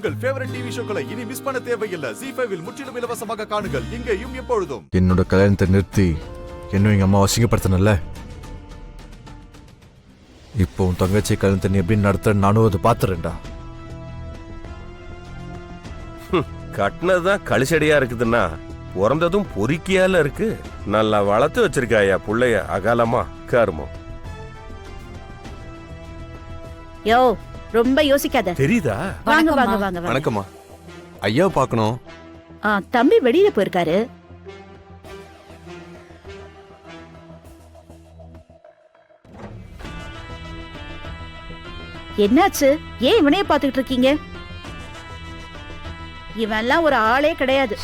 உங்கள் favourite TV ஷோக்களை இனி miss பண்ண தேவையில்லை. ZEE5 இல் முற்றிலும் இலவசமாக காணுங்கள், இங்கேயும் எப்பொழுதும். என்னோட கல்யாணத்தை நிறுத்தி இன்னும் எங்க அம்மா அசிங்கப்படுத்தினல, இப்போ உன் தங்கச்சி கல்யாணத்தை நீ எப்படி நடத்த நானும் அதை பாத்துறேன்டா. கட்டினதுதான் கழிச்சடியா இருக்குதுன்னா பிறந்ததும் பொறுக்கியால இருக்கு. நல்லா வளர்த்து வச்சிருக்காயா புள்ளைய அகாலமா கருமம். யோ ரொம்ப யோசிக்காத. தெரியுதா? வாங்க வாங்க வாங்க. வணக்கம்மா. ஐயா பார்க்கணும். தம்பி வெளியில போயிருக்காரு. என்னாச்சு? ஏன் இவனையே பாத்துக்கிட்டு இருக்கீங்க? இவன்லாம் ஒரு ஆளே கிடையாது.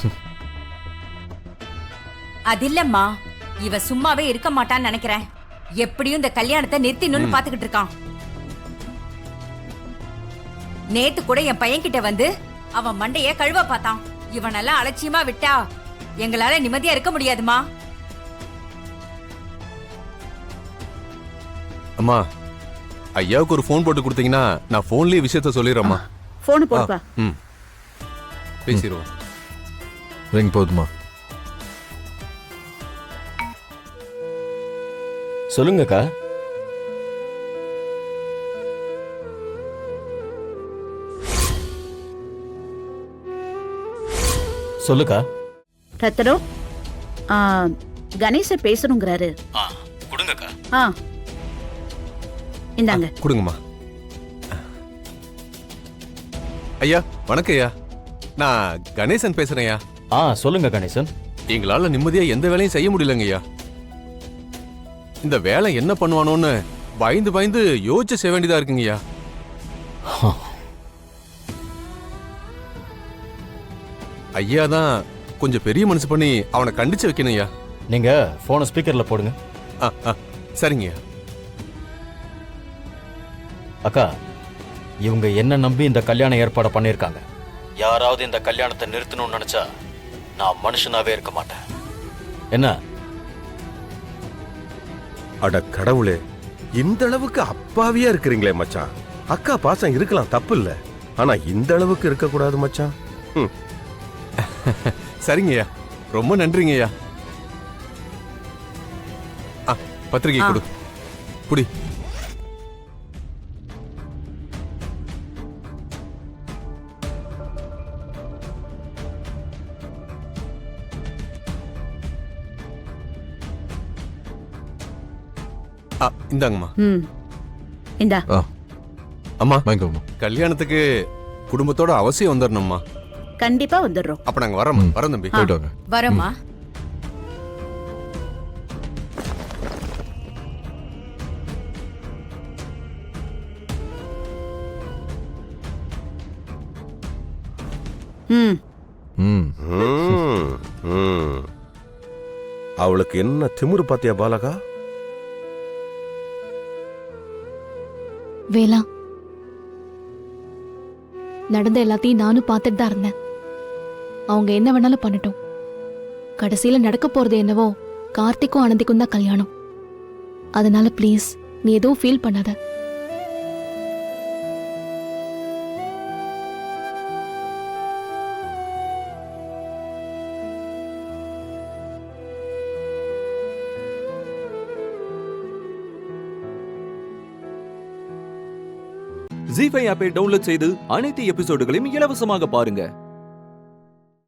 அது இல்லம்மா, இவ சும்மாவே இருக்க மாட்டான்னு நினைக்கிறேன். எப்படியும் இந்த கல்யாணத்தை நிறுத்தினு பாத்துக்கிட்டு இருக்கான். நேத்து கூட என் பையன் கிட்ட வந்து அவன் மண்டைய கழுவ பார்த்தான். இவனெல்லாம் அலட்சியமா விட்டா எங்களால நிம்மதியா இருக்க முடியாதுமா. அம்மா, ஐயாவுக்கு ஒரு போன் போட்டு கொடுத்தீங்கன்னா நான் போன்லயே விஷயத்த சொல்லிடுறேம்மா. போன் போடுப்பா. பேசிடுவோம். ரிங் போதுமா? சொல்லுங்கக்கா. சொல்லுக்கா. ரத்தனம், கணேச பேசணுங்கிறாரு. கொடுங்கக்கா. இந்தாங்க. கொடுங்கம்மா. ஐயா வணக்கம் ஐயா, நான் கணேசன் பேசுறேன் ஐயா. சொல்லுங்க கணேசன். எங்களால நிம்மதியா எந்த வேலையும் செய்ய முடியலங்க ஐயா. இந்த வேலை என்ன பண்ணுவானோன்னு பயந்து பயந்து யோசிச்சு செய்ய வேண்டியதா இருக்குங்க ஐயா. ஐயா தான் கொஞ்சம் பெரிய மனசு பண்ணி அவனை கண்டிச்சு வைக்கணும் ஐயா. நீங்க போனை ஸ்பீக்கர்ல போடுங்க. சரிங்க ஐயா. அக்கா, இவங்க என்ன நம்பி இந்த கல்யாண ஏற்பாடு பண்ணிருக்காங்க. யாராவது இந்த கல்யாணத்தை நிறுத்தணும்னு நினைச்சா நான் மனுஷனாவே இருக்க மாட்டேன். என்ன? அட கடவுளே, இந்த அளவுக்கு அப்பாவியா இருக்கிறீங்களே மச்சான். அக்கா பாசம் இருக்கலாம், தப்பு இல்ல. ஆனா இந்த அளவுக்கு இருக்க கூடாது மச்சான். சரிங்க ஐயா, ரொம்ப நன்றிங்க ஐயா. பத்திரிகை கொடு. புடி. இந்தாங்கம்மா. இந்தா. அம்மா வாங்கிக்கோமா. கல்யாணத்துக்கு குடும்பத்தோட அவசியம் வந்துடணும்மா. கண்டிப்பா வந்துடுறோம். அப்ப நாங்க வரோம். வரோம் தம்பி. போயிட்டு வாங்க. வரோம்மா. அவளுக்கு என்ன திமிரு பாத்தியா பாலகா? வேலா, நடந்த எல்லாத்தையும் நானும் பார்த்துட்டு தான் இருந்தேன். அவங்க என்ன வேணாலும் பண்ணட்டும். கடைசியில நடக்க போறது என்னவோ கார்த்திக்கும் ஆனந்திக்கும் தான் கல்யாணம். அதனால ப்ளீஸ் நீ எதுவும் ஃபீல் பண்ணாத. ZEE5 ஆப்பை டவுன்லோட் செய்து அனைத்து எபிசோடுகளையும் இலவசமாக பாருங்க.